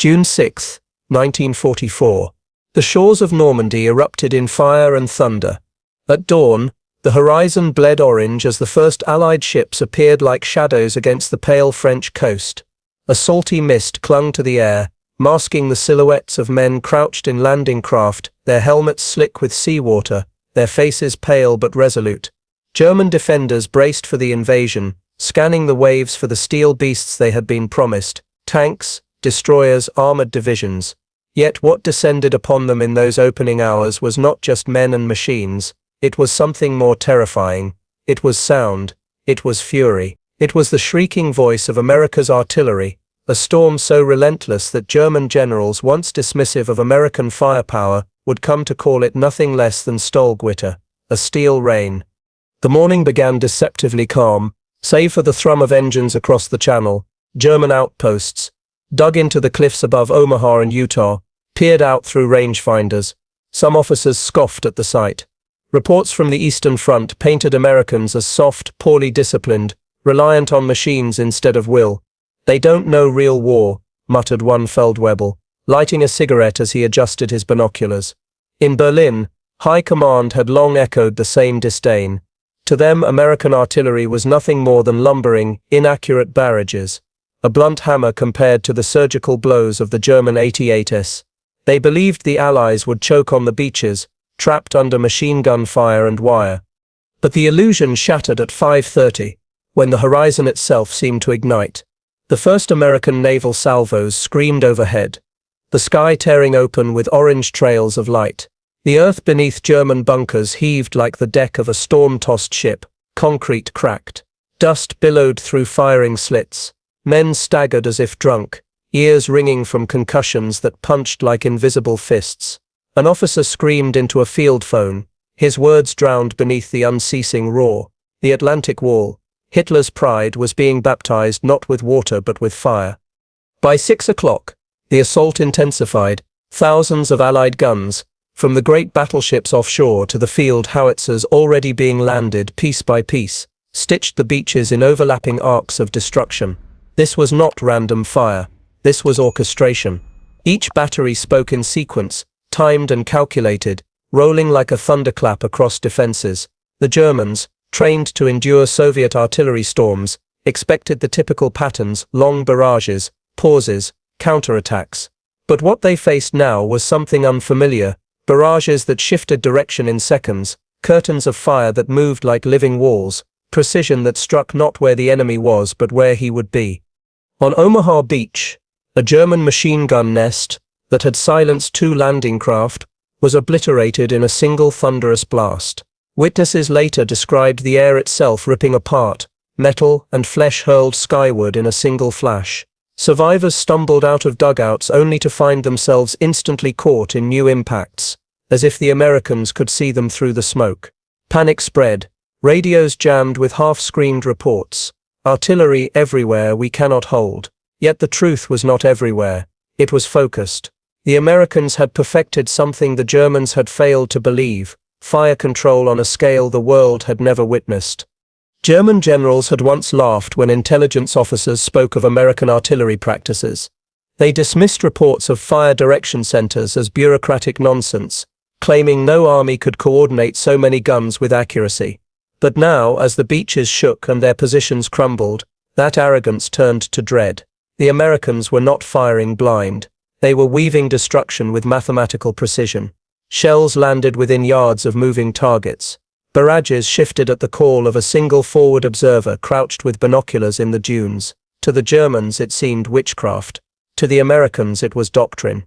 June 6, 1944. The shores of Normandy erupted in fire and thunder. At dawn, the horizon bled orange as the first Allied ships appeared like shadows against the pale French coast. A salty mist clung to the air, masking the silhouettes of men crouched in landing craft, their helmets slick with seawater, their faces pale but resolute. German defenders braced for the invasion, scanning the waves for the steel beasts they had been promised, tanks, destroyers, armored divisions. Yet what descended upon them in those opening hours was not just men and machines, it was something more terrifying. It was sound, it was fury, it was the shrieking voice of America's artillery, a storm so relentless that German generals, once dismissive of American firepower, would come to call it nothing less than Stallgewitter, a steel rain. The morning began deceptively calm, save for the thrum of engines across the channel. German outposts, dug into the cliffs above Omaha and Utah, peered out through rangefinders. Some officers scoffed at the sight. Reports from the Eastern Front painted Americans as soft, poorly disciplined, reliant on machines instead of will. "They don't know real war," muttered one Feldwebel, lighting a cigarette as he adjusted his binoculars. In Berlin, High Command had long echoed the same disdain. To them, American artillery was nothing more than lumbering, inaccurate barrages, a blunt hammer compared to the surgical blows of the German 88s. They believed the Allies would choke on the beaches, trapped under machine gun fire and wire. But the illusion shattered at 5:30, when the horizon itself seemed to ignite. The first American naval salvos screamed overhead, the sky tearing open with orange trails of light. The earth beneath German bunkers heaved like the deck of a storm-tossed ship. Concrete cracked. Dust billowed through firing slits. Men staggered as if drunk, ears ringing from concussions that punched like invisible fists. An officer screamed into a field phone, his words drowned beneath the unceasing roar. The Atlantic Wall, Hitler's pride, was being baptized not with water but with fire. By 6 o'clock, the assault intensified. Thousands of Allied guns, from the great battleships offshore to the field howitzers already being landed piece by piece, stitched the beaches in overlapping arcs of destruction. This was not random fire. This was orchestration. Each battery spoke in sequence, timed and calculated, rolling like a thunderclap across defenses. The Germans, trained to endure Soviet artillery storms, expected the typical patterns: long barrages, pauses, counterattacks. But what they faced now was something unfamiliar. Barrages that shifted direction in seconds, curtains of fire that moved like living walls, precision that struck not where the enemy was but where he would be. On Omaha Beach, a German machine gun nest that had silenced 2 landing craft was obliterated in a single thunderous blast. Witnesses later described the air itself ripping apart, metal and flesh hurled skyward in a single flash. Survivors stumbled out of dugouts only to find themselves instantly caught in new impacts, as if the Americans could see them through the smoke. Panic spread, radios jammed with half-screamed reports. Artillery everywhere we cannot hold. Yet the truth was not everywhere. It was focused. The Americans had perfected something the Germans had failed to believe: fire control on a scale the world had never witnessed. German generals had once laughed when intelligence officers spoke of American artillery practices. They dismissed reports of fire direction centers as bureaucratic nonsense, claiming no army could coordinate so many guns with accuracy. But now, as the beaches shook and their positions crumbled, that arrogance turned to dread. The Americans were not firing blind. They were weaving destruction with mathematical precision. Shells landed within yards of moving targets. Barrages shifted at the call of a single forward observer crouched with binoculars in the dunes. To the Germans it seemed witchcraft. To the Americans it was doctrine.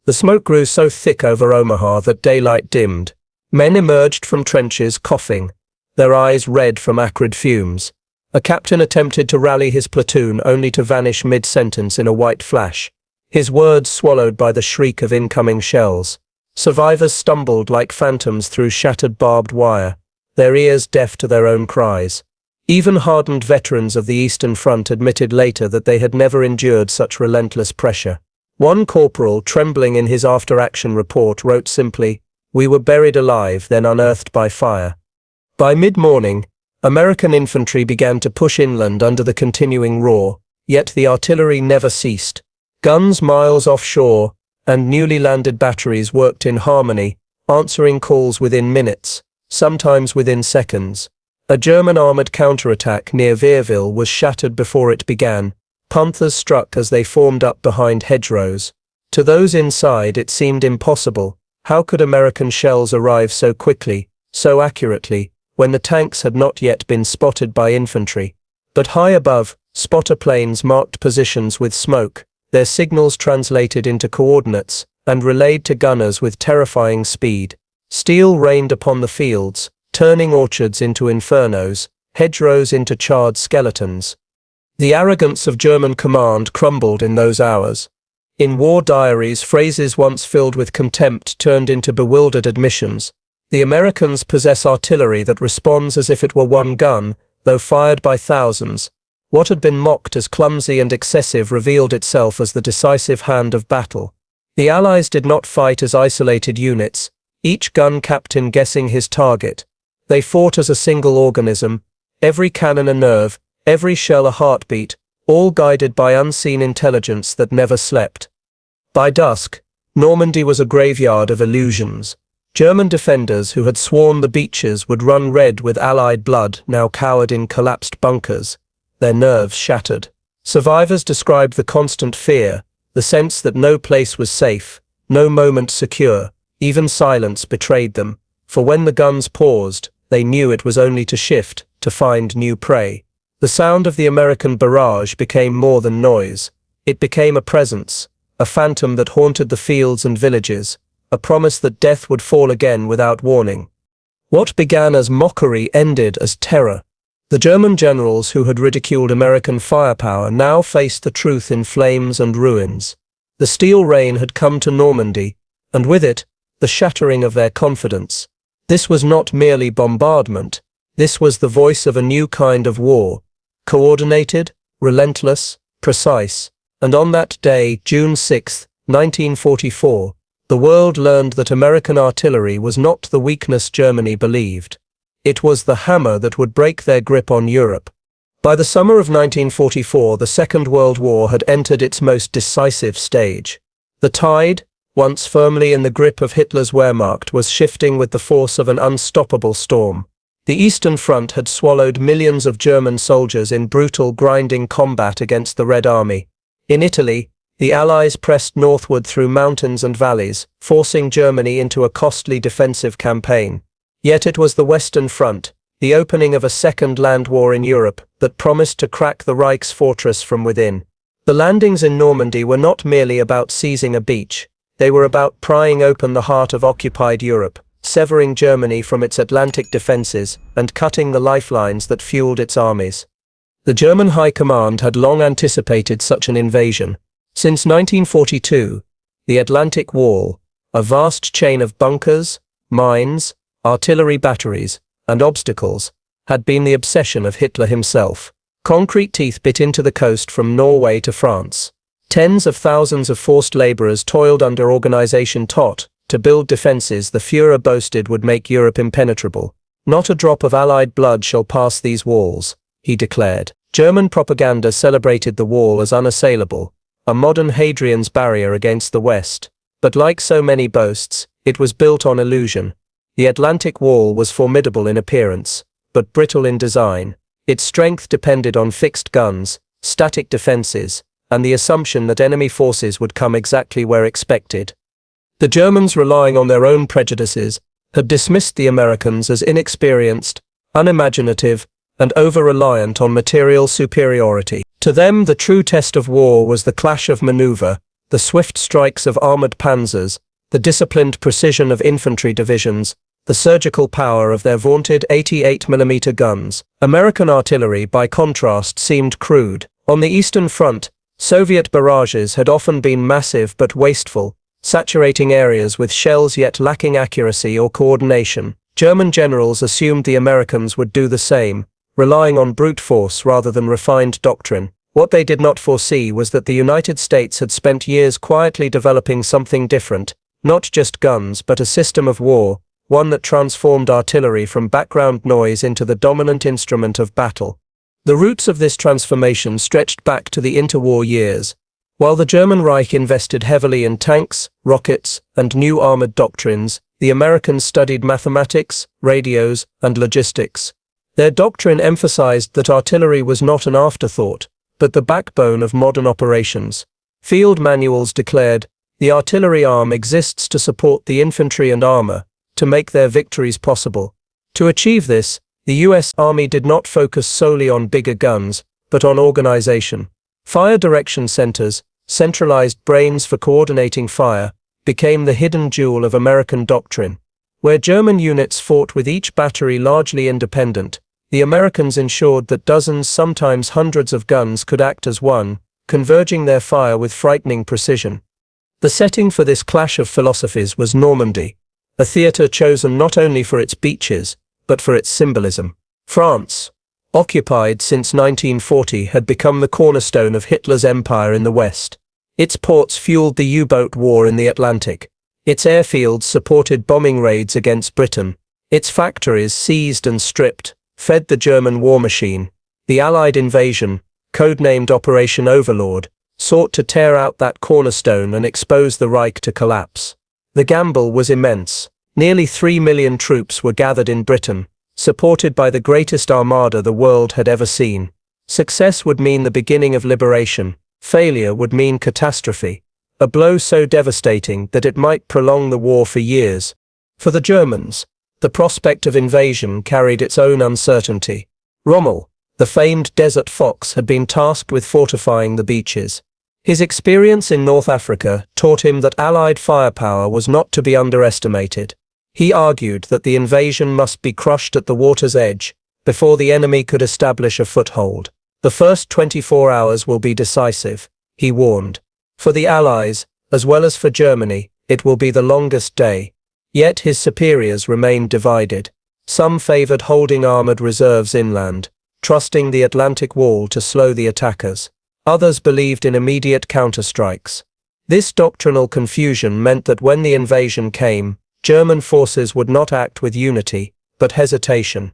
The smoke grew so thick over Omaha that daylight dimmed. Men emerged from trenches coughing, their eyes red from acrid fumes. A captain attempted to rally his platoon only to vanish mid-sentence in a white flash, his words swallowed by the shriek of incoming shells. Survivors stumbled like phantoms through shattered barbed wire, their ears deaf to their own cries. Even hardened veterans of the Eastern Front admitted later that they had never endured such relentless pressure. One corporal, trembling in his after-action report, wrote simply, "We were buried alive, then unearthed by fire." By mid-morning, American infantry began to push inland under the continuing roar, yet the artillery never ceased. Guns miles offshore and newly landed batteries worked in harmony, answering calls within minutes, sometimes within seconds. A German armored counterattack near Vierville was shattered before it began. Panthers struck as they formed up behind hedgerows. To those inside it seemed impossible. How could American shells arrive so quickly, so accurately, when the tanks had not yet been spotted by infantry? But high above, spotter planes marked positions with smoke, their signals translated into coordinates, and relayed to gunners with terrifying speed. Steel rained upon the fields, turning orchards into infernos, hedgerows into charred skeletons. The arrogance of German command crumbled in those hours. In war diaries, phrases once filled with contempt turned into bewildered admissions. The Americans possess artillery that responds as if it were one gun, though fired by thousands. What had been mocked as clumsy and excessive revealed itself as the decisive hand of battle. The Allies did not fight as isolated units, each gun captain guessing his target. They fought as a single organism, every cannon a nerve, every shell a heartbeat, all guided by unseen intelligence that never slept. By dusk, Normandy was a graveyard of illusions. German defenders who had sworn the beaches would run red with Allied blood now cowered in collapsed bunkers, their nerves shattered. Survivors described the constant fear, the sense that no place was safe, no moment secure. Even silence betrayed them, for when the guns paused, they knew it was only to shift, to find new prey. The sound of the American barrage became more than noise. It became a presence, a phantom that haunted the fields and villages, a promise that death would fall again without warning. What began as mockery ended as terror. The German generals who had ridiculed American firepower now faced the truth in flames and ruins. The steel rain had come to Normandy, and with it, the shattering of their confidence. This was not merely bombardment, this was the voice of a new kind of war, coordinated, relentless, precise, and on that day, June 6, 1944, the world learned that American artillery was not the weakness Germany believed. It was the hammer that would break their grip on Europe. By the summer of 1944, the Second World War had entered its most decisive stage. The tide, once firmly in the grip of Hitler's Wehrmacht, was shifting with the force of an unstoppable storm. The Eastern Front had swallowed millions of German soldiers in brutal, grinding combat against the Red Army. In Italy, the Allies pressed northward through mountains and valleys, forcing Germany into a costly defensive campaign. Yet it was the Western Front, the opening of a second land war in Europe, that promised to crack the Reich's fortress from within. The landings in Normandy were not merely about seizing a beach. They were about prying open the heart of occupied Europe, severing Germany from its Atlantic defenses and cutting the lifelines that fueled its armies. The German High Command had long anticipated such an invasion. Since 1942, the Atlantic Wall, a vast chain of bunkers, mines, artillery batteries, and obstacles, had been the obsession of Hitler himself. Concrete teeth bit into the coast from Norway to France. Tens of thousands of forced laborers toiled under Organisation Todt to build defences the Führer boasted would make Europe impenetrable. Not a drop of Allied blood shall pass these walls, he declared. German propaganda celebrated the wall as unassailable, a modern Hadrian's barrier against the West. But like so many boasts, it was built on illusion. The Atlantic Wall was formidable in appearance, but brittle in design. Its strength depended on fixed guns, static defences, and the assumption that enemy forces would come exactly where expected. The Germans, relying on their own prejudices, had dismissed the Americans as inexperienced, unimaginative, and over-reliant on material superiority. To them, the true test of war was the clash of maneuver, the swift strikes of armoured panzers, the disciplined precision of infantry divisions, the surgical power of their vaunted 88mm guns. American artillery, by contrast, seemed crude. On the Eastern Front, Soviet barrages had often been massive but wasteful, saturating areas with shells yet lacking accuracy or coordination. German generals assumed the Americans would do the same, relying on brute force rather than refined doctrine. What they did not foresee was that the United States had spent years quietly developing something different, not just guns but a system of war, one that transformed artillery from background noise into the dominant instrument of battle. The roots of this transformation stretched back to the interwar years. While the German Reich invested heavily in tanks, rockets, and new armored doctrines, the Americans studied mathematics, radios, and logistics. Their doctrine emphasized that artillery was not an afterthought, but the backbone of modern operations. Field manuals declared, "The artillery arm exists to support the infantry and armor, to make their victories possible." To achieve this, the U.S. Army did not focus solely on bigger guns, but on organization. Fire direction centers, centralized brains for coordinating fire, became the hidden jewel of American doctrine. Where German units fought with each battery largely independent, the Americans ensured that dozens, sometimes hundreds of guns could act as one, converging their fire with frightening precision. The setting for this clash of philosophies was Normandy, a theater chosen not only for its beaches, but for its symbolism. France, occupied since 1940, had become the cornerstone of Hitler's empire in the West. Its ports fueled the U-boat war in the Atlantic. Its airfields supported bombing raids against Britain. Its factories, seized and stripped, fed the German war machine. The Allied invasion, codenamed Operation Overlord, sought to tear out that cornerstone and expose the Reich to collapse. The gamble was immense. Nearly 3 million troops were gathered in Britain, supported by the greatest armada the world had ever seen. Success would mean the beginning of liberation. Failure would mean catastrophe, a blow so devastating that it might prolong the war for years. For the Germans, the prospect of invasion carried its own uncertainty. Rommel, the famed desert fox, had been tasked with fortifying the beaches. His experience in North Africa taught him that Allied firepower was not to be underestimated. He argued that the invasion must be crushed at the water's edge, before the enemy could establish a foothold. The first 24 hours will be decisive, he warned. For the Allies, as well as for Germany, it will be the longest day. Yet his superiors remained divided. Some favored holding armored reserves inland, trusting the Atlantic Wall to slow the attackers. Others believed in immediate counterstrikes. This doctrinal confusion meant that when the invasion came, German forces would not act with unity, but hesitation.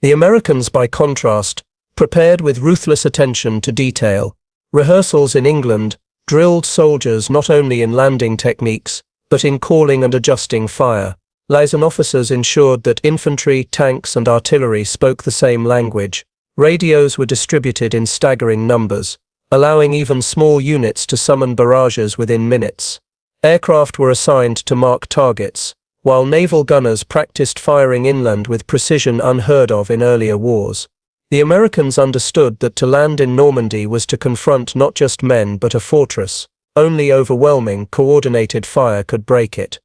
The Americans, by contrast, prepared with ruthless attention to detail. Rehearsals in England drilled soldiers not only in landing techniques, but in calling and adjusting fire. Liaison officers ensured that infantry, tanks, and artillery spoke the same language. Radios were distributed in staggering numbers, allowing even small units to summon barrages within minutes. Aircraft were assigned to mark targets, while naval gunners practiced firing inland with precision unheard of in earlier wars. The Americans understood that to land in Normandy was to confront not just men but a fortress. Only overwhelming, coordinated fire could break it.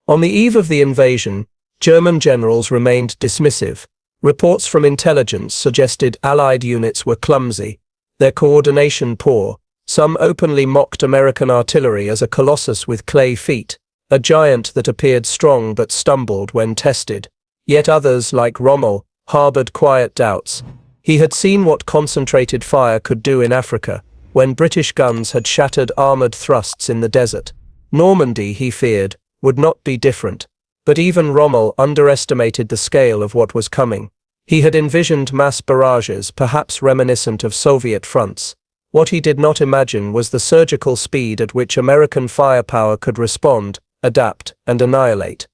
On the eve of the invasion, German generals remained dismissive. Reports from intelligence suggested Allied units were clumsy, their coordination poor. Some openly mocked American artillery as a colossus with clay feet, a giant that appeared strong but stumbled when tested. Yet others, like Rommel, harbored quiet doubts. He had seen what concentrated fire could do in Africa, when British guns had shattered armored thrusts in the desert. Normandy, he feared, would not be different. But even Rommel underestimated the scale of what was coming. He had envisioned mass barrages, perhaps reminiscent of Soviet fronts. What he did not imagine was the surgical speed at which American firepower could respond, adapt, and annihilate.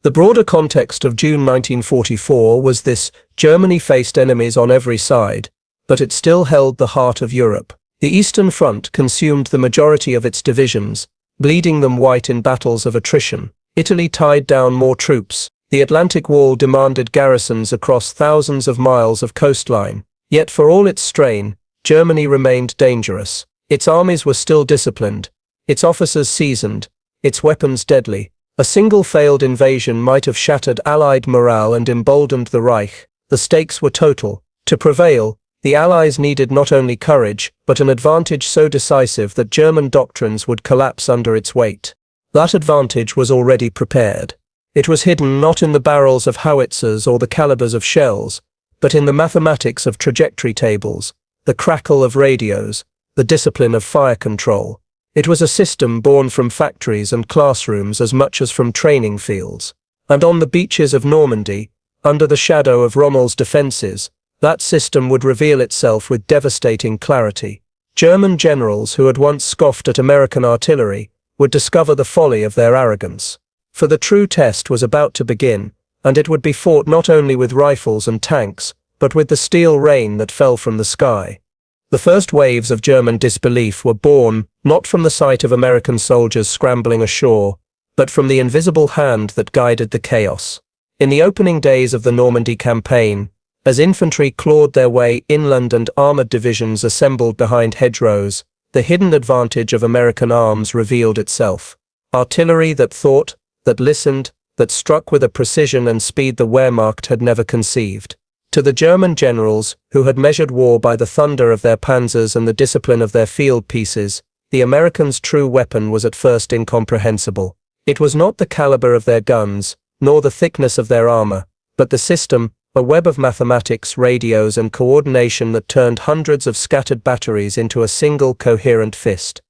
The broader context of June 1944 was this: Germany faced enemies on every side, but it still held the heart of Europe. The Eastern Front consumed the majority of its divisions, bleeding them white in battles of attrition. Italy tied down more troops. The Atlantic Wall demanded garrisons across thousands of miles of coastline. Yet for all its strain, Germany remained dangerous. Its armies were still disciplined, its officers seasoned, its weapons deadly. A single failed invasion might have shattered Allied morale and emboldened the Reich. The stakes were total. To prevail, the Allies needed not only courage, but an advantage so decisive that German doctrines would collapse under its weight. That advantage was already prepared. It was hidden not in the barrels of howitzers or the calibers of shells, but in the mathematics of trajectory tables, the crackle of radios, the discipline of fire control. It was a system born from factories and classrooms as much as from training fields. And on the beaches of Normandy, under the shadow of Rommel's defenses, that system would reveal itself with devastating clarity. German generals who had once scoffed at American artillery would discover the folly of their arrogance. For the true test was about to begin, and it would be fought not only with rifles and tanks, but with the steel rain that fell from the sky. The first waves of German disbelief were born not from the sight of American soldiers scrambling ashore, but from the invisible hand that guided the chaos. In the opening days of the Normandy campaign, as infantry clawed their way inland and armored divisions assembled behind hedgerows, the hidden advantage of American arms revealed itself. Artillery that thought, that listened, that struck with a precision and speed the Wehrmacht had never conceived. To the German generals, who had measured war by the thunder of their panzers and the discipline of their field pieces, the Americans' true weapon was at first incomprehensible. It was not the caliber of their guns, nor the thickness of their armor, but the system, a web of mathematics, radios, and coordination that turned hundreds of scattered batteries into a single coherent fist.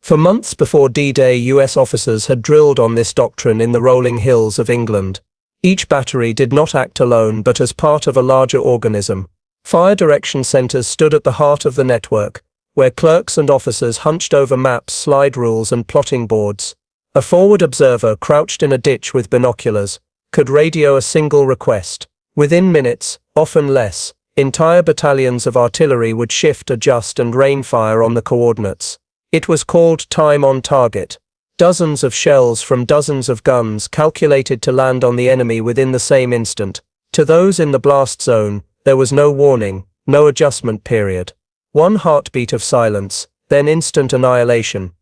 For months before D-Day, US officers had drilled on this doctrine in the rolling hills of England. Each battery did not act alone but as part of a larger organism. Fire direction centers stood at the heart of the network, where clerks and officers hunched over maps, slide rules, and plotting boards. A forward observer, crouched in a ditch with binoculars, could radio a single request. Within minutes, often less, entire battalions of artillery would shift, adjust, and rain fire on the coordinates. It was called time on target. Dozens of shells from dozens of guns calculated to land on the enemy within the same instant. To those in the blast zone, there was no warning, no adjustment period. One heartbeat of silence, then instant annihilation.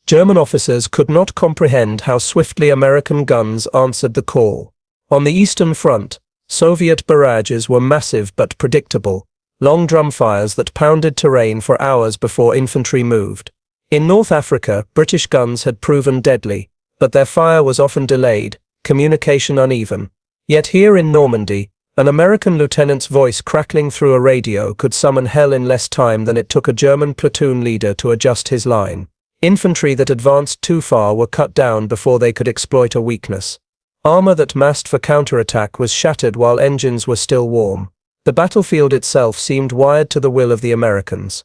German officers could not comprehend how swiftly American guns answered the call. On the Eastern Front, Soviet barrages were massive but predictable, long drum fires that pounded terrain for hours before infantry moved. In North Africa, British guns had proven deadly, but their fire was often delayed, communication uneven. Yet here in Normandy, an American lieutenant's voice crackling through a radio could summon hell in less time than it took a German platoon leader to adjust his line. Infantry that advanced too far were cut down before they could exploit a weakness. Armor that massed for counterattack was shattered while engines were still warm. The battlefield itself seemed wired to the will of the Americans.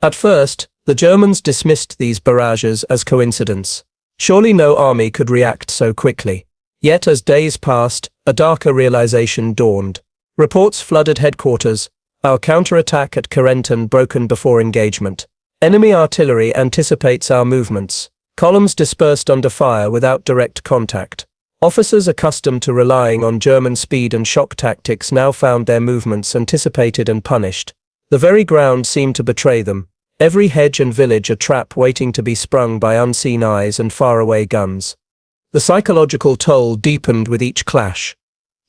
At first, the Germans dismissed these barrages as coincidence. Surely no army could react so quickly. Yet as days passed, a darker realization dawned. Reports flooded headquarters. Our counterattack at Carentan broken before engagement. Enemy artillery anticipates our movements. Columns dispersed under fire without direct contact. Officers accustomed to relying on German speed and shock tactics now found their movements anticipated and punished. The very ground seemed to betray them. Every hedge and village a trap waiting to be sprung by unseen eyes and faraway guns. The psychological toll deepened with each clash.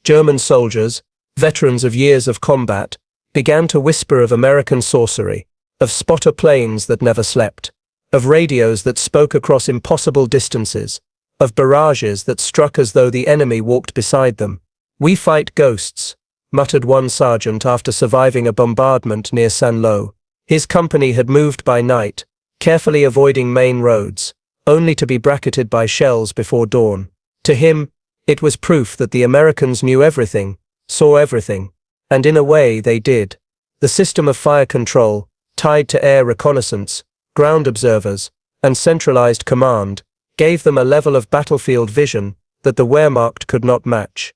German soldiers, veterans of years of combat, began to whisper of American sorcery, of spotter planes that never slept, of radios that spoke across impossible distances, of barrages that struck as though the enemy walked beside them. "We fight ghosts," muttered one sergeant after surviving a bombardment near Saint-Lô. His company had moved by night, carefully avoiding main roads, only to be bracketed by shells before dawn. To him, it was proof that the Americans knew everything, saw everything, and in a way they did. The system of fire control, tied to air reconnaissance, ground observers, and centralized command, gave them a level of battlefield vision that the Wehrmacht could not match.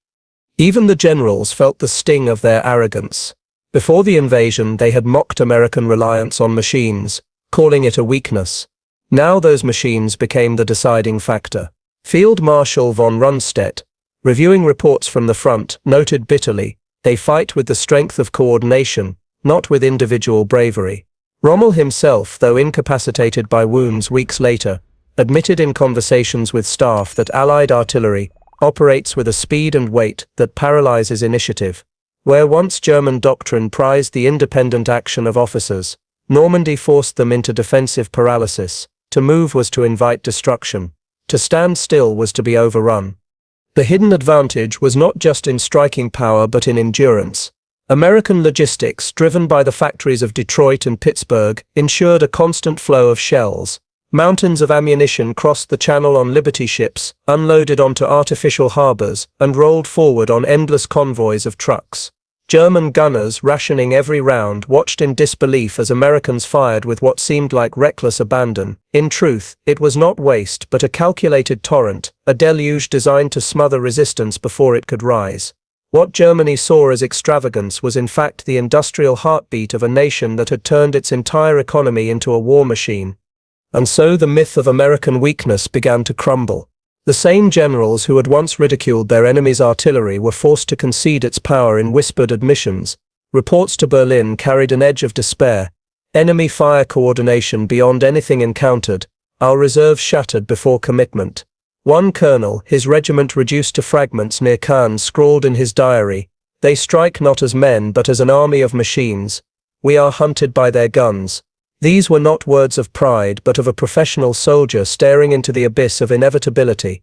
Even the generals felt the sting of their arrogance. Before the invasion, they had mocked American reliance on machines, calling it a weakness. Now those machines became the deciding factor. Field Marshal von Rundstedt, reviewing reports from the front, noted bitterly, "They fight with the strength of coordination, not with individual bravery." Rommel himself, though incapacitated by wounds weeks later, admitted in conversations with staff that Allied artillery operates with a speed and weight that paralyzes initiative. Where once German doctrine prized the independent action of officers, Normandy forced them into defensive paralysis. To move was to invite destruction. To stand still was to be overrun. The hidden advantage was not just in striking power but in endurance. American logistics, driven by the factories of Detroit and Pittsburgh, ensured a constant flow of shells. Mountains of ammunition crossed the channel on Liberty ships, unloaded onto artificial harbors, and rolled forward on endless convoys of trucks. German gunners, rationing every round, watched in disbelief as Americans fired with what seemed like reckless abandon. In truth, it was not waste but a calculated torrent, a deluge designed to smother resistance before it could rise. What Germany saw as extravagance was in fact the industrial heartbeat of a nation that had turned its entire economy into a war machine. And so the myth of American weakness began to crumble. The same generals who had once ridiculed their enemy's artillery were forced to concede its power in whispered admissions. Reports to Berlin carried an edge of despair. Enemy fire coordination beyond anything encountered, our reserves shattered before commitment. One colonel, his regiment reduced to fragments near Caen, scrawled in his diary, "They strike not as men but as an army of machines. We are hunted by their guns." These were not words of pride but of a professional soldier staring into the abyss of inevitability.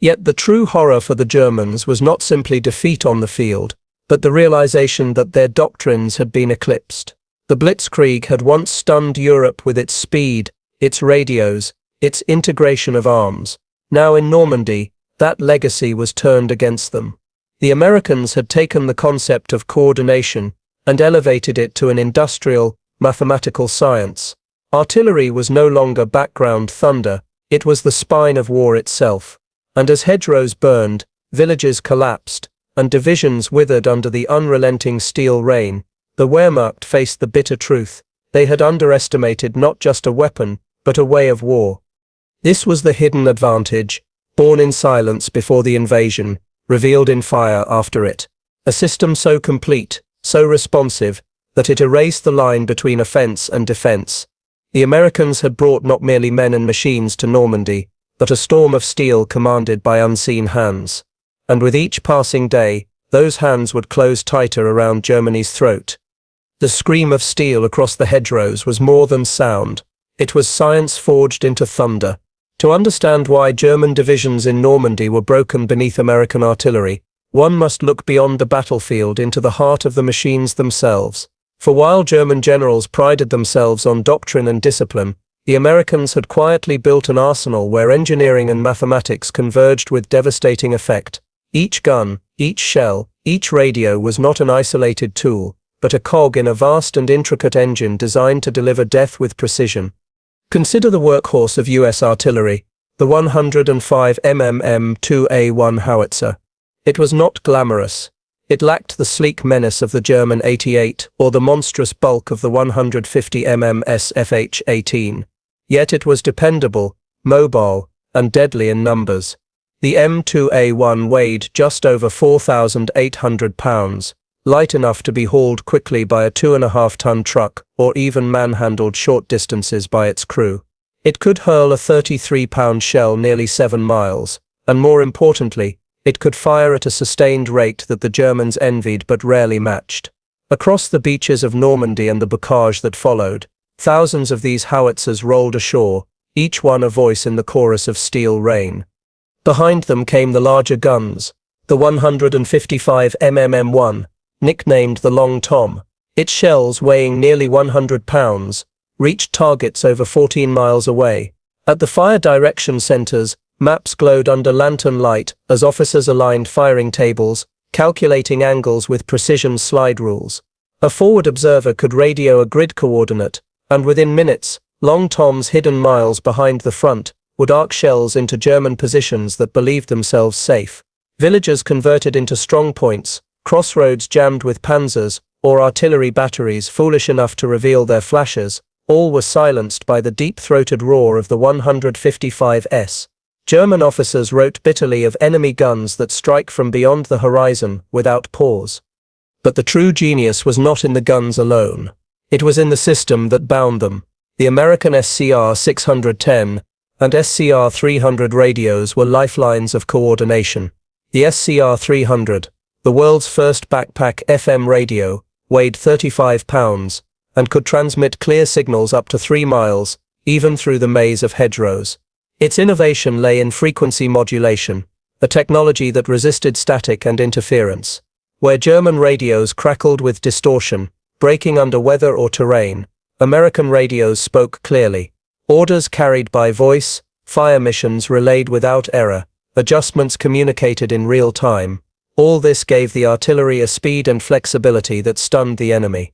Yet the true horror for the Germans was not simply defeat on the field, but the realization that their doctrines had been eclipsed. The Blitzkrieg had once stunned Europe with its speed, its radios, its integration of arms. Now in Normandy, that legacy was turned against them. The Americans had taken the concept of coordination and elevated it to an industrial, mathematical science. Artillery was no longer background thunder, it was the spine of war itself. And as hedgerows burned, villages collapsed, and divisions withered under the unrelenting steel rain, the Wehrmacht faced the bitter truth: they had underestimated not just a weapon, but a way of war. This was the hidden advantage, born in silence before the invasion, revealed in fire after it. A system so complete, so responsive, that it erased the line between offense and defense. The Americans had brought not merely men and machines to Normandy, but a storm of steel commanded by unseen hands. And with each passing day, those hands would close tighter around Germany's throat. The scream of steel across the hedgerows was more than sound. It was science forged into thunder. To understand why German divisions in Normandy were broken beneath American artillery, one must look beyond the battlefield into the heart of the machines themselves. For while German generals prided themselves on doctrine and discipline, the Americans had quietly built an arsenal where engineering and mathematics converged with devastating effect. Each gun, each shell, each radio was not an isolated tool, but a cog in a vast and intricate engine designed to deliver death with precision. Consider the workhorse of U.S. artillery, the 105 mm M2A1 howitzer. It was not glamorous. It lacked the sleek menace of the German 88 or the monstrous bulk of the 150 mm SFH-18. Yet it was dependable, mobile, and deadly in numbers. The M2A1 weighed just over 4,800 pounds, light enough to be hauled quickly by a 2.5-ton truck or even manhandled short distances by its crew. It could hurl a 33-pound shell nearly 7 miles, and more importantly, it could fire at a sustained rate that the Germans envied but rarely matched. Across the beaches of Normandy and the bocage that followed, thousands of these howitzers rolled ashore, each one a voice in the chorus of steel rain. Behind them came the larger guns, the 155 mm M1, nicknamed the Long Tom. Its shells, weighing nearly 100 pounds, reached targets over 14 miles away. At the fire direction centers, maps glowed under lantern light as officers aligned firing tables, calculating angles with precision slide rules. A forward observer could radio a grid coordinate, and within minutes, Long Toms hidden miles behind the front would arc shells into German positions that believed themselves safe. Villages converted into strong points, crossroads jammed with panzers, or artillery batteries foolish enough to reveal their flashes, all were silenced by the deep-throated roar of the 155s. German officers wrote bitterly of enemy guns that strike from beyond the horizon without pause. But the true genius was not in the guns alone. It was in the system that bound them. The American SCR 610 and SCR 300 radios were lifelines of coordination. The SCR 300, the world's first backpack FM radio, weighed 35 pounds and could transmit clear signals up to 3 miles, even through the maze of hedgerows. Its innovation lay in frequency modulation, a technology that resisted static and interference. Where German radios crackled with distortion, breaking under weather or terrain, American radios spoke clearly. Orders carried by voice, fire missions relayed without error, adjustments communicated in real time. All this gave the artillery a speed and flexibility that stunned the enemy.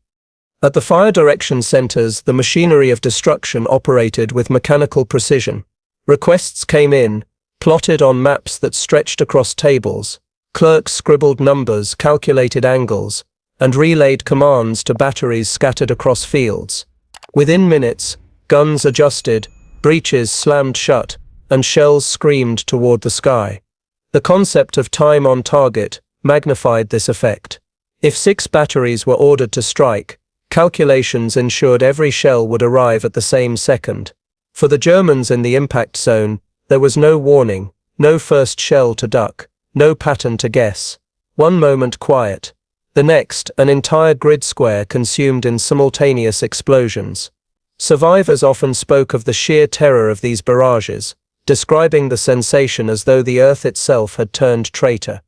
At the fire direction centers, the machinery of destruction operated with mechanical precision. Requests came in, plotted on maps that stretched across tables. Clerks scribbled numbers, calculated angles, and relayed commands to batteries scattered across fields. Within minutes, guns adjusted, breeches slammed shut, and shells screamed toward the sky. The concept of time on target magnified this effect. If 6 batteries were ordered to strike, calculations ensured every shell would arrive at the same second. For the Germans in the impact zone, there was no warning, no first shell to duck, no pattern to guess. One moment quiet. The next, an entire grid square consumed in simultaneous explosions. Survivors often spoke of the sheer terror of these barrages, describing the sensation as though the earth itself had turned traitor.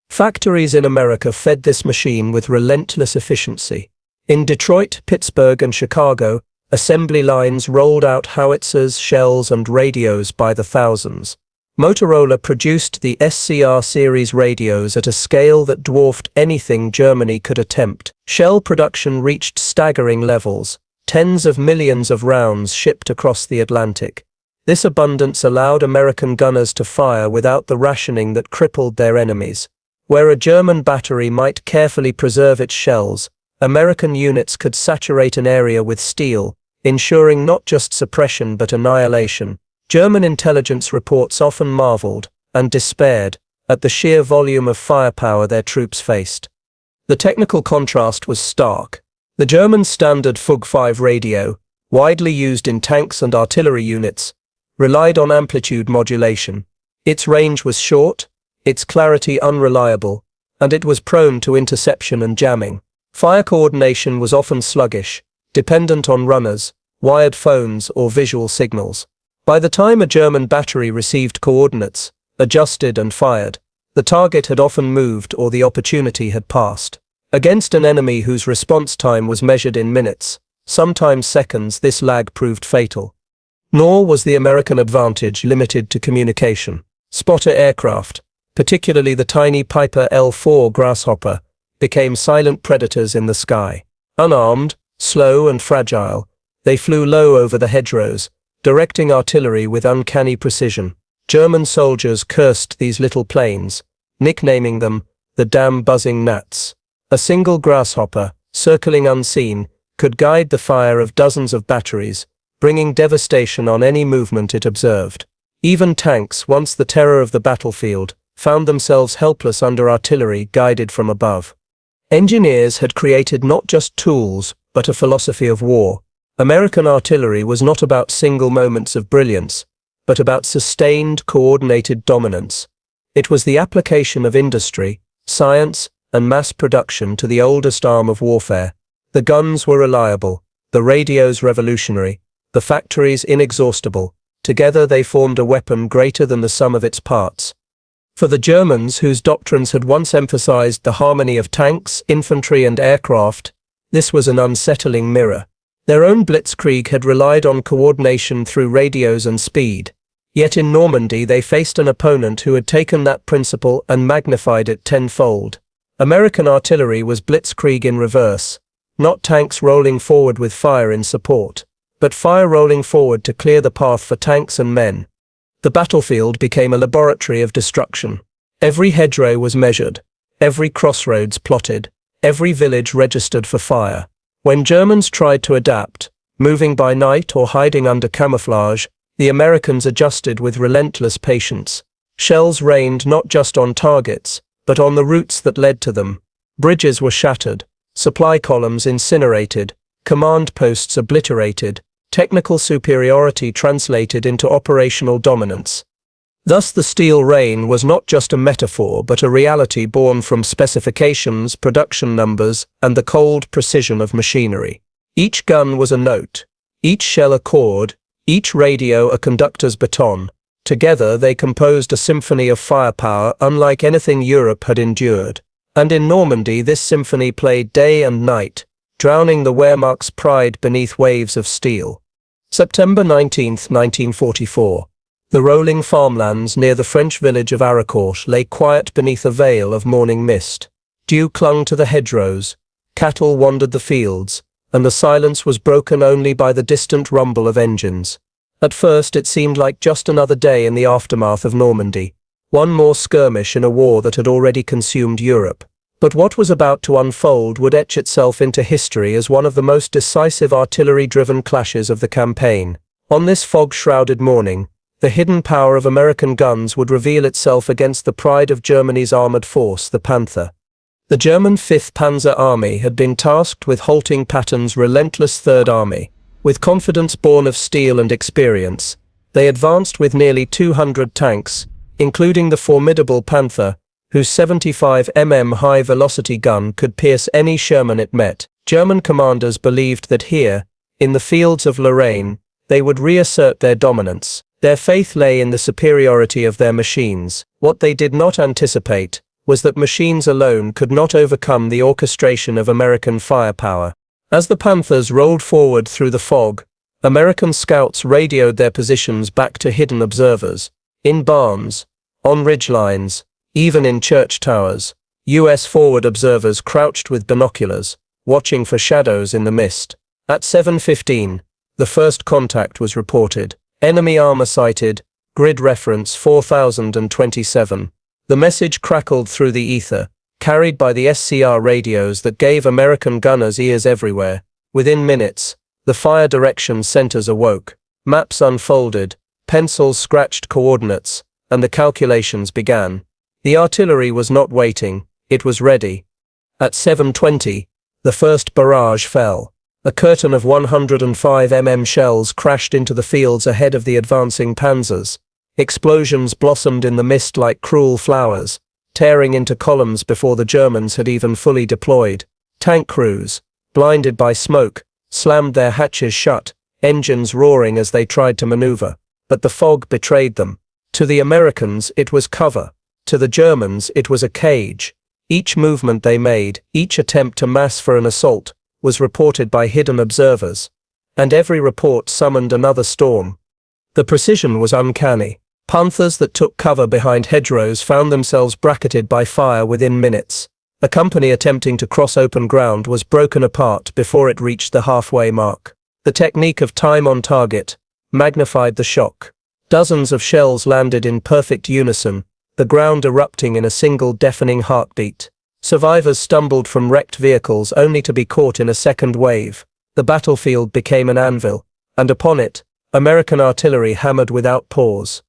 Factories in America fed this machine with relentless efficiency. In Detroit, Pittsburgh, and Chicago, assembly lines rolled out howitzers, shells, and radios by the thousands. Motorola produced the SCR series radios at a scale that dwarfed anything Germany could attempt. Shell production reached staggering levels, tens of millions of rounds shipped across the Atlantic. This abundance allowed American gunners to fire without the rationing that crippled their enemies. Where a German battery might carefully preserve its shells, American units could saturate an area with steel, ensuring not just suppression but annihilation. German intelligence reports often marveled, and despaired, at the sheer volume of firepower their troops faced. The technical contrast was stark. The German standard Fug 5 radio, widely used in tanks and artillery units, relied on amplitude modulation. Its range was short, its clarity unreliable, and it was prone to interception and jamming. Fire coordination was often sluggish, dependent on runners, wired phones, or visual signals. By the time a German battery received coordinates, adjusted and fired, the target had often moved or the opportunity had passed. Against an enemy whose response time was measured in minutes, sometimes seconds, this lag proved fatal. Nor was the American advantage limited to communication. Spotter aircraft, particularly the tiny Piper L-4 Grasshopper, became silent predators in the sky. Unarmed, slow and fragile, they flew low over the hedgerows, directing artillery with uncanny precision. German soldiers cursed these little planes, nicknaming them the damn buzzing gnats. A single grasshopper, circling unseen, could guide the fire of dozens of batteries, bringing devastation on any movement it observed. Even tanks, once the terror of the battlefield, found themselves helpless under artillery guided from above. Engineers had created not just tools, but a philosophy of war. American artillery was not about single moments of brilliance, but about sustained, coordinated dominance. It was the application of industry, science, and mass production to the oldest arm of warfare. The guns were reliable, the radios revolutionary, the factories inexhaustible. Together they formed a weapon greater than the sum of its parts. For the Germans, whose doctrines had once emphasized the harmony of tanks, infantry, and aircraft, this was an unsettling mirror. Their own blitzkrieg had relied on coordination through radios and speed. Yet in Normandy they faced an opponent who had taken that principle and magnified it tenfold. American artillery was blitzkrieg in reverse, not tanks rolling forward with fire in support, but fire rolling forward to clear the path for tanks and men. The battlefield became a laboratory of destruction. Every hedgerow was measured, every crossroads plotted, every village registered for fire. When Germans tried to adapt, moving by night or hiding under camouflage, the Americans adjusted with relentless patience. Shells rained not just on targets, but on the routes that led to them. Bridges were shattered, supply columns incinerated, command posts obliterated, technical superiority translated into operational dominance. Thus the steel rain was not just a metaphor but a reality born from specifications, production numbers, and the cold precision of machinery. Each gun was a note, each shell a chord, each radio a conductor's baton. Together they composed a symphony of firepower unlike anything Europe had endured. And in Normandy this symphony played day and night, drowning the Wehrmacht's pride beneath waves of steel. September 19, 1944. The rolling farmlands near the French village of Arracourt lay quiet beneath a veil of morning mist. Dew clung to the hedgerows, cattle wandered the fields, and the silence was broken only by the distant rumble of engines. At first it seemed like just another day in the aftermath of Normandy, one more skirmish in a war that had already consumed Europe. But what was about to unfold would etch itself into history as one of the most decisive artillery-driven clashes of the campaign. On this fog-shrouded morning, the hidden power of American guns would reveal itself against the pride of Germany's armored force, the Panther. The German 5th Panzer Army had been tasked with halting Patton's relentless Third Army. With confidence born of steel and experience, they advanced with nearly 200 tanks, including the formidable Panther, whose 75 mm high-velocity gun could pierce any Sherman it met. German commanders believed that here, in the fields of Lorraine, they would reassert their dominance. Their faith lay in the superiority of their machines. What they did not anticipate was that machines alone could not overcome the orchestration of American firepower. As the Panthers rolled forward through the fog, American scouts radioed their positions back to hidden observers. In barns, on ridgelines, even in church towers, U.S. forward observers crouched with binoculars, watching for shadows in the mist. At 7:15, the first contact was reported. Enemy armor sighted, grid reference 4027. The message crackled through the ether, carried by the SCR radios that gave American gunners ears everywhere. Within minutes, the fire direction centers awoke. Maps unfolded, pencils scratched coordinates, and the calculations began. The artillery was not waiting, it was ready. At 7:20, the first barrage fell. A curtain of 105 mm shells crashed into the fields ahead of the advancing panzers. Explosions blossomed in the mist like cruel flowers, tearing into columns before the Germans had even fully deployed. Tank crews, blinded by smoke, slammed their hatches shut, engines roaring as they tried to maneuver. But the fog betrayed them. To the Americans, it was cover. To the Germans, it was a cage. Each movement they made, each attempt to mass for an assault, was reported by hidden observers. And every report summoned another storm. The precision was uncanny. Panthers that took cover behind hedgerows found themselves bracketed by fire within minutes. A company attempting to cross open ground was broken apart before it reached the halfway mark. The technique of time on target magnified the shock. Dozens of shells landed in perfect unison, the ground erupting in a single deafening heartbeat. Survivors stumbled from wrecked vehicles only to be caught in a second wave. The battlefield became an anvil, and upon it, American artillery hammered without pause.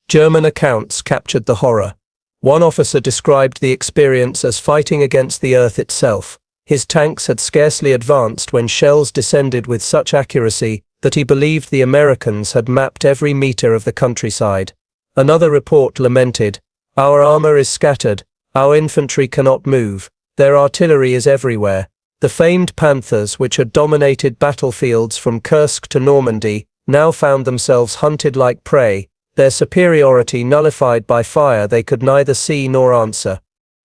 German accounts captured the horror. One officer described the experience as fighting against the earth itself. His tanks had scarcely advanced when shells descended with such accuracy that he believed the Americans had mapped every meter of the countryside. Another report lamented, "Our armor is scattered, our infantry cannot move, their artillery is everywhere." The famed Panthers, which had dominated battlefields from Kursk to Normandy, now found themselves hunted like prey, their superiority nullified by fire they could neither see nor answer.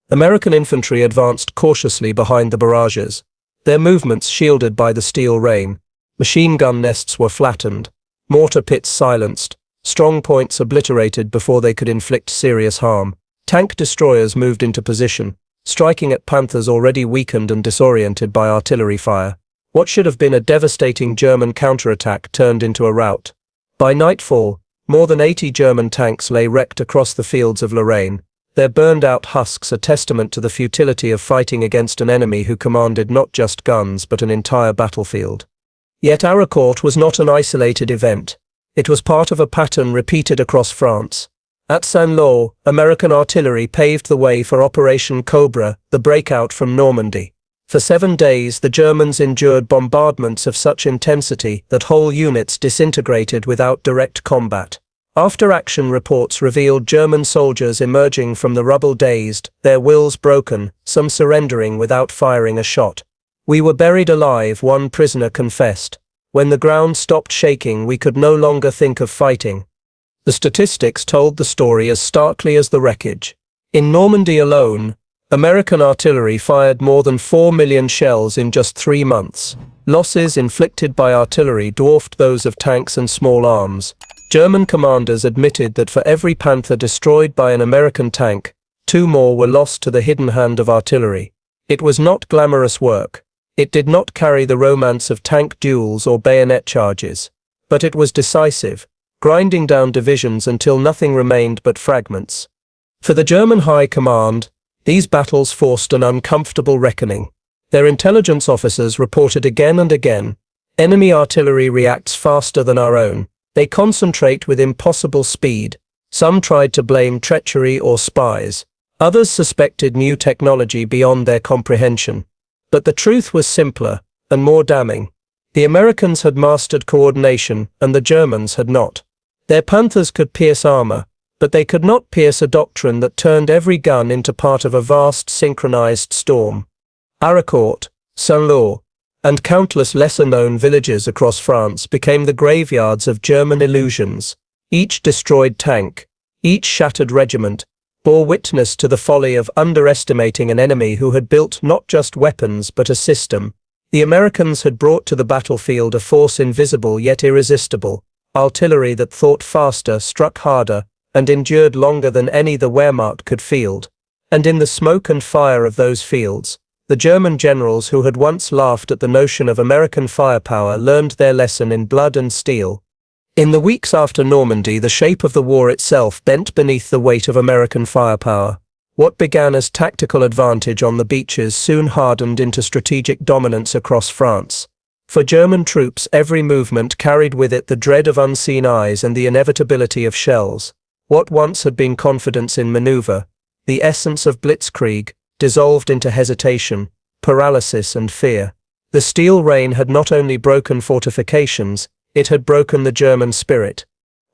American infantry advanced cautiously behind the barrages, their movements shielded by the steel rain. Machine gun nests were flattened, mortar pits silenced, strong points obliterated before they could inflict serious harm. Tank destroyers moved into position, striking at Panthers already weakened and disoriented by artillery fire. What should have been a devastating German counterattack turned into a rout. By nightfall, more than 80 German tanks lay wrecked across the fields of Lorraine, their burned-out husks a testament to the futility of fighting against an enemy who commanded not just guns but an entire battlefield. Yet Arracourt was not an isolated event. It was part of a pattern repeated across France. At Saint-Lô, American artillery paved the way for Operation Cobra, the breakout from Normandy. For 7 days the Germans endured bombardments of such intensity that whole units disintegrated without direct combat. After-action reports revealed German soldiers emerging from the rubble dazed, their wills broken, some surrendering without firing a shot. "We were buried alive," one prisoner confessed. "When the ground stopped shaking, we could no longer think of fighting." The statistics told the story as starkly as the wreckage. In Normandy alone, American artillery fired more than 4 million shells in just 3 months. Losses inflicted by artillery dwarfed those of tanks and small arms. German commanders admitted that for every Panther destroyed by an American tank, 2 more were lost to the hidden hand of artillery. It was not glamorous work. It did not carry the romance of tank duels or bayonet charges. But it was decisive, grinding down divisions until nothing remained but fragments. For the German High Command, these battles forced an uncomfortable reckoning. Their intelligence officers reported again and again, enemy artillery reacts faster than our own. They concentrate with impossible speed. Some tried to blame treachery or spies. Others suspected new technology beyond their comprehension. But the truth was simpler and more damning. The Americans had mastered coordination and the Germans had not. Their Panthers could pierce armor, but they could not pierce a doctrine that turned every gun into part of a vast synchronized storm. Arracourt, Saint-Lô, and countless lesser-known villages across France became the graveyards of German illusions. Each destroyed tank, each shattered regiment, bore witness to the folly of underestimating an enemy who had built not just weapons but a system. The Americans had brought to the battlefield a force invisible yet irresistible, artillery that thought faster, struck harder, and endured longer than any the Wehrmacht could field. And in the smoke and fire of those fields, the German generals who had once laughed at the notion of American firepower learned their lesson in blood and steel. In the weeks after Normandy, the shape of the war itself bent beneath the weight of American firepower. What began as tactical advantage on the beaches soon hardened into strategic dominance across France. For German troops, every movement carried with it the dread of unseen eyes and the inevitability of shells. What once had been confidence in maneuver, the essence of blitzkrieg, dissolved into hesitation, paralysis and fear. The steel rain had not only broken fortifications, it had broken the German spirit.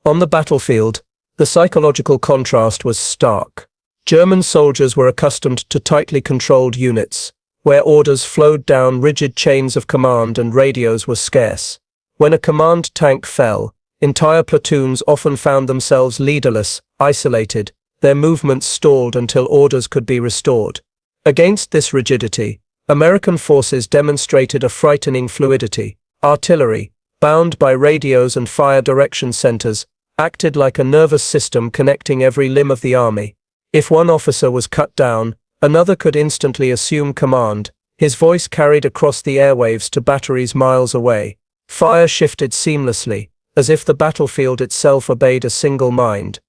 On the battlefield, the psychological contrast was stark. German soldiers were accustomed to tightly controlled units, where orders flowed down rigid chains of command and radios were scarce. When a command tank fell, entire platoons often found themselves leaderless, isolated, their movements stalled until orders could be restored. Against this rigidity, American forces demonstrated a frightening fluidity. Artillery, bound by radios and fire direction centers, acted like a nervous system connecting every limb of the army. If one officer was cut down, another could instantly assume command, his voice carried across the airwaves to batteries miles away. Fire shifted seamlessly, as if the battlefield itself obeyed a single mind.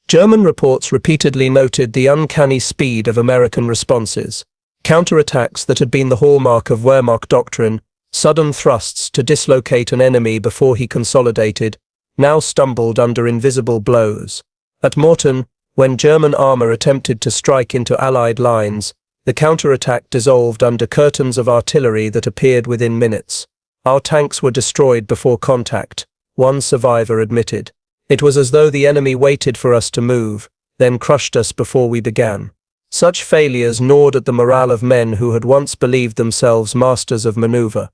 German reports repeatedly noted the uncanny speed of American responses. Counterattacks that had been the hallmark of Wehrmacht doctrine, sudden thrusts to dislocate an enemy before he consolidated, now stumbled under invisible blows. At Mortain, when German armor attempted to strike into Allied lines, the counterattack dissolved under curtains of artillery that appeared within minutes. Our tanks were destroyed before contact, one survivor admitted. It was as though the enemy waited for us to move, then crushed us before we began. Such failures gnawed at the morale of men who had once believed themselves masters of maneuver.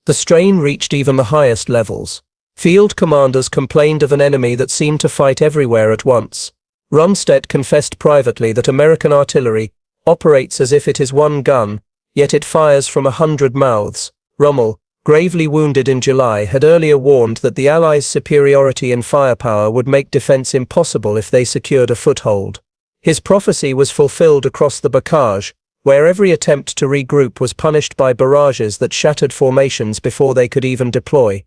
The strain reached even the highest levels. Field commanders complained of an enemy that seemed to fight everywhere at once. Rundstedt confessed privately that American artillery operates as if it is one gun, yet it fires from 100 mouths. Rommel, gravely wounded in July, had earlier warned that the Allies' superiority in firepower would make defense impossible if they secured a foothold. His prophecy was fulfilled across the Bocage, where every attempt to regroup was punished by barrages that shattered formations before they could even deploy.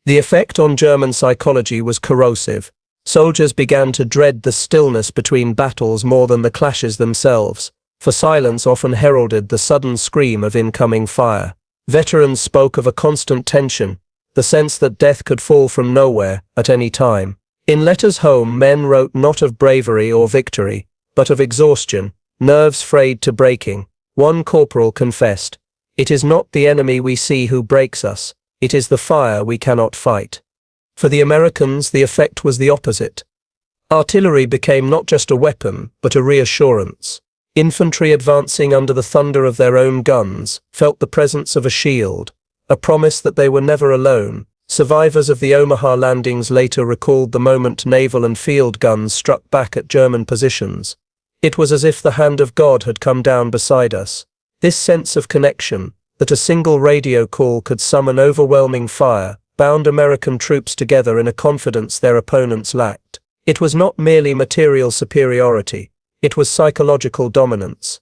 The effect on German psychology was corrosive. Soldiers began to dread the stillness between battles more than the clashes themselves, for silence often heralded the sudden scream of incoming fire. Veterans spoke of a constant tension, the sense that death could fall from nowhere at any time. In letters home, men wrote not of bravery or victory, but of exhaustion, nerves frayed to breaking. One corporal confessed, "It is not the enemy we see who breaks us, it is the fire we cannot fight." For the Americans, the effect was the opposite. Artillery became not just a weapon, but a reassurance. Infantry advancing under the thunder of their own guns felt the presence of a shield, a promise that they were never alone. Survivors of the Omaha landings later recalled the moment naval and field guns struck back at German positions. It was as if the hand of God had come down beside us. This sense of connection, that a single radio call could summon overwhelming fire, bound American troops together in a confidence their opponents lacked. It was not merely material superiority, it was psychological dominance.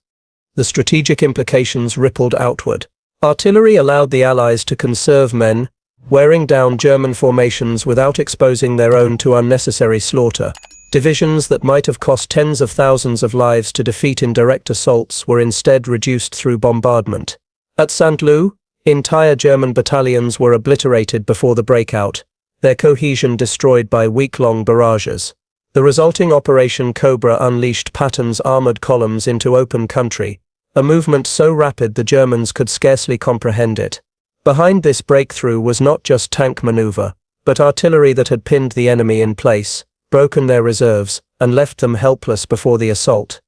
The strategic implications rippled outward. Artillery allowed the Allies to conserve men, wearing down German formations without exposing their own to unnecessary slaughter. Divisions that might have cost tens of thousands of lives to defeat in direct assaults were instead reduced through bombardment. At Saint-Lô, entire German battalions were obliterated before the breakout, their cohesion destroyed by week-long barrages. The resulting Operation Cobra unleashed Patton's armored columns into open country, a movement so rapid the Germans could scarcely comprehend it. Behind this breakthrough was not just tank maneuver, but artillery that had pinned the enemy in place, broken their reserves, and left them helpless before the assault.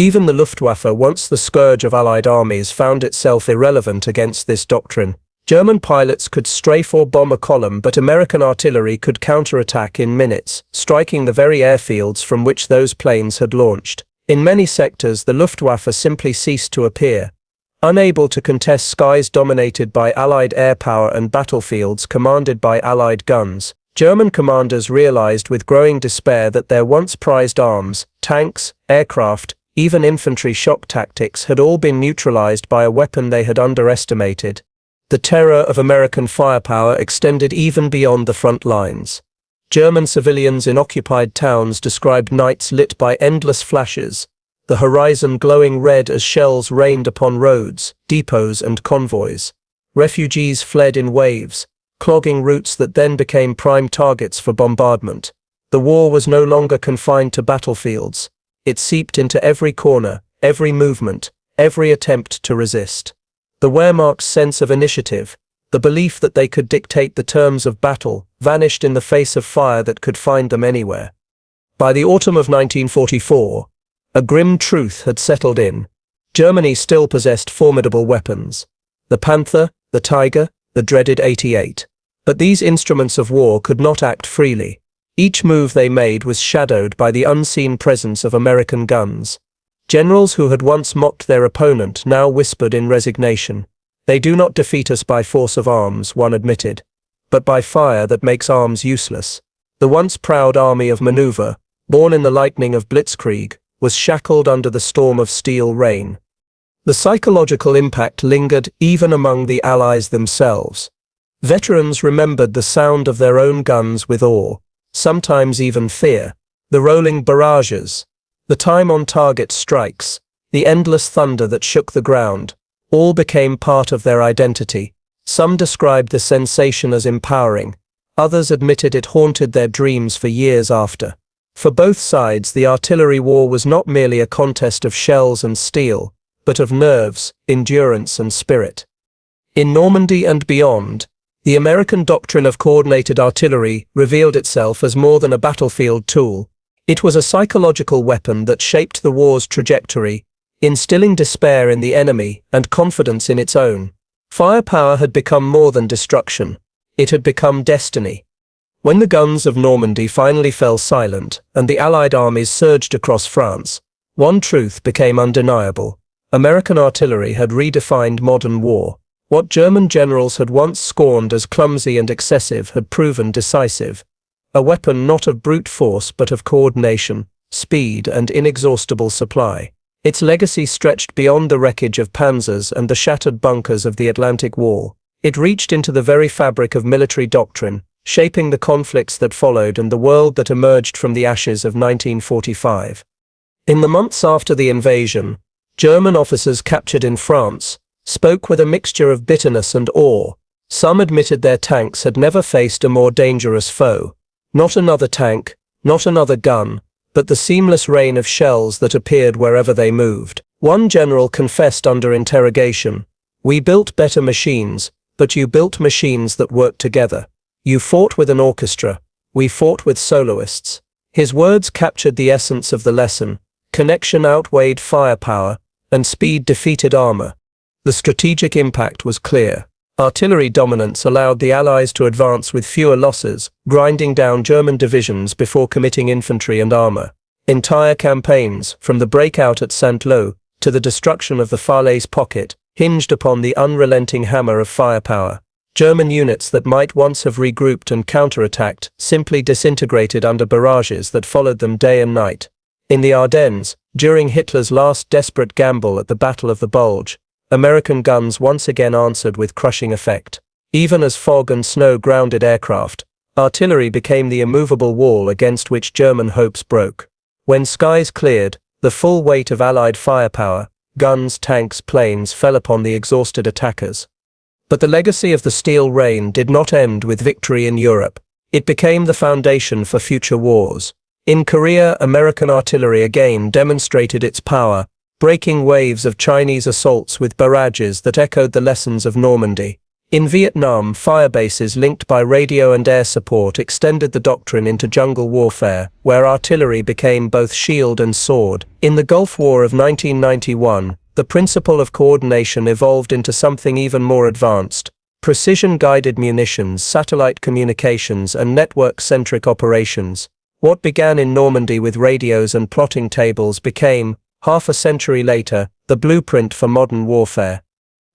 Even the Luftwaffe, once the scourge of Allied armies, found itself irrelevant against this doctrine. German pilots could strafe or bomb a column, but American artillery could counterattack in minutes, striking the very airfields from which those planes had launched. In many sectors, the Luftwaffe simply ceased to appear. Unable to contest skies dominated by Allied air power and battlefields commanded by Allied guns, German commanders realized with growing despair that their once prized arms, tanks, aircraft, even infantry shock tactics had all been neutralized by a weapon they had underestimated. The terror of American firepower extended even beyond the front lines. German civilians in occupied towns described nights lit by endless flashes, the horizon glowing red as shells rained upon roads, depots and convoys. Refugees fled in waves, clogging routes that then became prime targets for bombardment. The war was no longer confined to battlefields. It seeped into every corner, every movement, every attempt to resist. The Wehrmacht's sense of initiative, the belief that they could dictate the terms of battle, vanished in the face of fire that could find them anywhere. By the autumn of 1944, a grim truth had settled in. Germany still possessed formidable weapons. The Panther, the Tiger, the dreaded 88. But these instruments of war could not act freely. Each move they made was shadowed by the unseen presence of American guns. Generals who had once mocked their opponent now whispered in resignation. "They do not defeat us by force of arms," one admitted, "but by fire that makes arms useless." The once proud army of maneuver, born in the lightning of blitzkrieg, was shackled under the storm of steel rain. The psychological impact lingered even among the Allies themselves. Veterans remembered the sound of their own guns with awe, sometimes even fear. The rolling barrages, the time-on-target strikes, the endless thunder that shook the ground, all became part of their identity. Some described the sensation as empowering, others admitted it haunted their dreams for years after. For both sides, the artillery war was not merely a contest of shells and steel, but of nerves, endurance and spirit. In Normandy and beyond, the American doctrine of coordinated artillery revealed itself as more than a battlefield tool. It was a psychological weapon that shaped the war's trajectory, instilling despair in the enemy and confidence in its own. Firepower had become more than destruction. It had become destiny. When the guns of Normandy finally fell silent and the Allied armies surged across France, one truth became undeniable. American artillery had redefined modern war. What German generals had once scorned as clumsy and excessive had proven decisive. A weapon not of brute force but of coordination, speed and inexhaustible supply. Its legacy stretched beyond the wreckage of panzers and the shattered bunkers of the Atlantic Wall. It reached into the very fabric of military doctrine, shaping the conflicts that followed and the world that emerged from the ashes of 1945. In the months after the invasion, German officers captured in France spoke with a mixture of bitterness and awe. Some admitted their tanks had never faced a more dangerous foe. Not another tank, not another gun, but the seamless rain of shells that appeared wherever they moved. One general confessed under interrogation, "We built better machines, but you built machines that worked together. You fought with an orchestra, we fought with soloists." His words captured the essence of the lesson. Connection outweighed firepower, and speed defeated armor. The strategic impact was clear. Artillery dominance allowed the Allies to advance with fewer losses, grinding down German divisions before committing infantry and armor. Entire campaigns, from the breakout at Saint-Lô to the destruction of the Falaise pocket, hinged upon the unrelenting hammer of firepower. German units that might once have regrouped and counterattacked simply disintegrated under barrages that followed them day and night. In the Ardennes, during Hitler's last desperate gamble at the Battle of the Bulge, American guns once again answered with crushing effect. Even as fog and snow grounded aircraft, artillery became the immovable wall against which German hopes broke. When skies cleared, the full weight of Allied firepower, guns, tanks, planes, fell upon the exhausted attackers. But the legacy of the Steel Rain did not end with victory in Europe. It became the foundation for future wars. In Korea, American artillery again demonstrated its power, breaking waves of Chinese assaults with barrages that echoed the lessons of Normandy. In Vietnam, firebases linked by radio and air support extended the doctrine into jungle warfare, where artillery became both shield and sword. In the Gulf War of 1991, the principle of coordination evolved into something even more advanced. Precision-guided munitions, satellite communications, and network-centric operations. What began in Normandy with radios and plotting tables became, half a century later, the blueprint for modern warfare.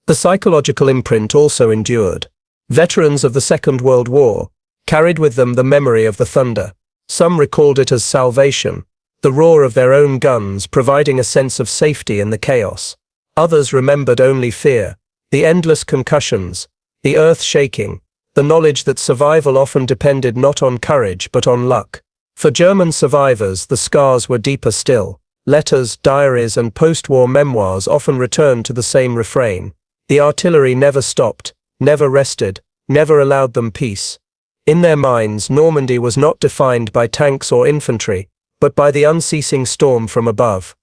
The psychological imprint also endured. Veterans of the Second World War carried with them the memory of the thunder. Some recalled it as salvation, the roar of their own guns providing a sense of safety in the chaos. Others remembered only fear, the endless concussions, the earth shaking, the knowledge that survival often depended not on courage but on luck. For German survivors, the scars were deeper still. Letters, diaries, and post-war memoirs often returned to the same refrain. The artillery never stopped, never rested, never allowed them peace. In their minds, Normandy was not defined by tanks or infantry, but by the unceasing storm from above.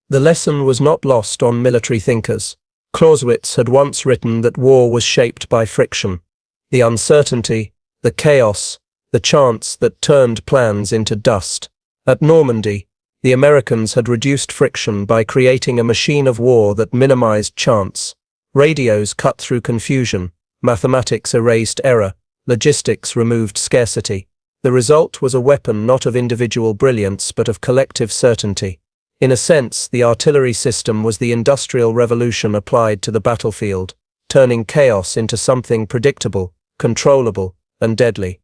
The lesson was not lost on military thinkers. Clausewitz had once written that war was shaped by friction. The uncertainty, the chaos, the chance that turned plans into dust. At Normandy, the Americans had reduced friction by creating a machine of war that minimized chance. Radios cut through confusion, mathematics erased error, logistics removed scarcity. The result was a weapon not of individual brilliance but of collective certainty. In a sense, the artillery system was the Industrial Revolution applied to the battlefield, turning chaos into something predictable, controllable, and deadly.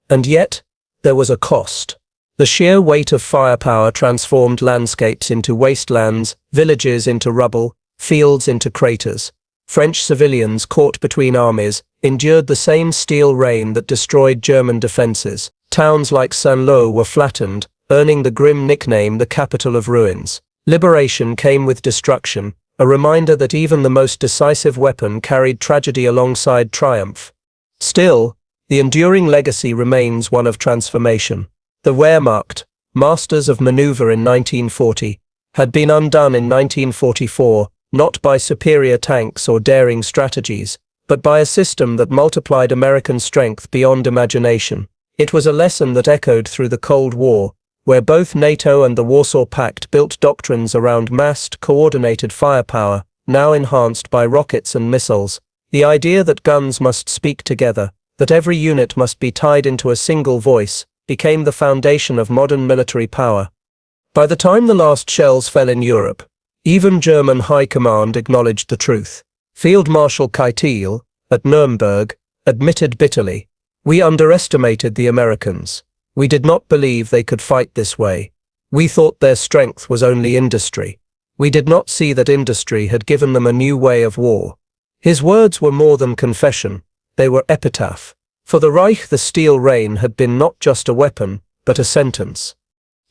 And yet, there was a cost. The sheer weight of firepower transformed landscapes into wastelands, villages into rubble, fields into craters. French civilians caught between armies endured the same steel rain that destroyed German defenses. Towns like Saint-Lô were flattened, earning the grim nickname the capital of ruins. Liberation came with destruction, a reminder that even the most decisive weapon carried tragedy alongside triumph. Still, the enduring legacy remains one of transformation. The Wehrmacht, masters of maneuver in 1940, had been undone in 1944, not by superior tanks or daring strategies, but by a system that multiplied American strength beyond imagination. It was a lesson that echoed through the Cold War, where both NATO and the Warsaw Pact built doctrines around massed, coordinated firepower, now enhanced by rockets and missiles. The idea that guns must speak together, that every unit must be tied into a single voice, became the foundation of modern military power. By the time the last shells fell in Europe, even German high command acknowledged the truth. Field Marshal Keitel, at Nuremberg, admitted bitterly, "We underestimated the Americans. We did not believe they could fight this way. We thought their strength was only industry. We did not see that industry had given them a new way of war." His words were more than confession, they were epitaph. For the Reich, the steel rain had been not just a weapon, but a sentence.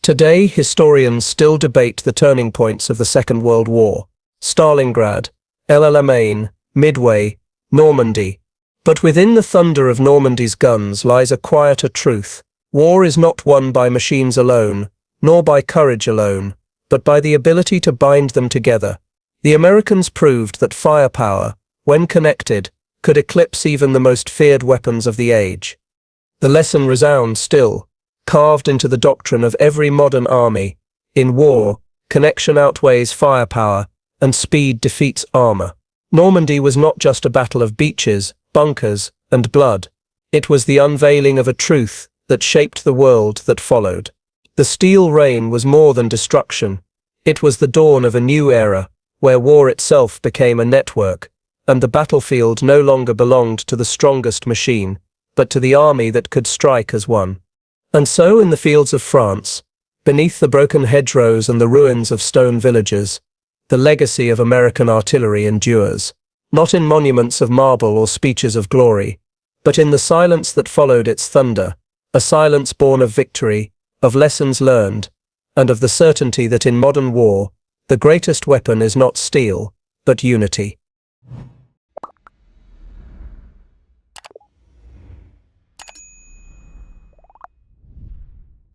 Today, historians still debate the turning points of the Second World War. Stalingrad, El Alamein, Midway, Normandy. But within the thunder of Normandy's guns lies a quieter truth. War is not won by machines alone, nor by courage alone, but by the ability to bind them together. The Americans proved that firepower, when connected, could eclipse even the most feared weapons of the age. The lesson resounds still, carved into the doctrine of every modern army. In war, connection outweighs firepower, and speed defeats armor. Normandy was not just a battle of beaches, bunkers, and blood. It was the unveiling of a truth that shaped the world that followed. The steel rain was more than destruction. It was the dawn of a new era, where war itself became a network, and the battlefield no longer belonged to the strongest machine, but to the army that could strike as one. And so in the fields of France, beneath the broken hedgerows and the ruins of stone villages, the legacy of American artillery endures, not in monuments of marble or speeches of glory, but in the silence that followed its thunder, a silence born of victory, of lessons learned, and of the certainty that in modern war, the greatest weapon is not steel, but unity.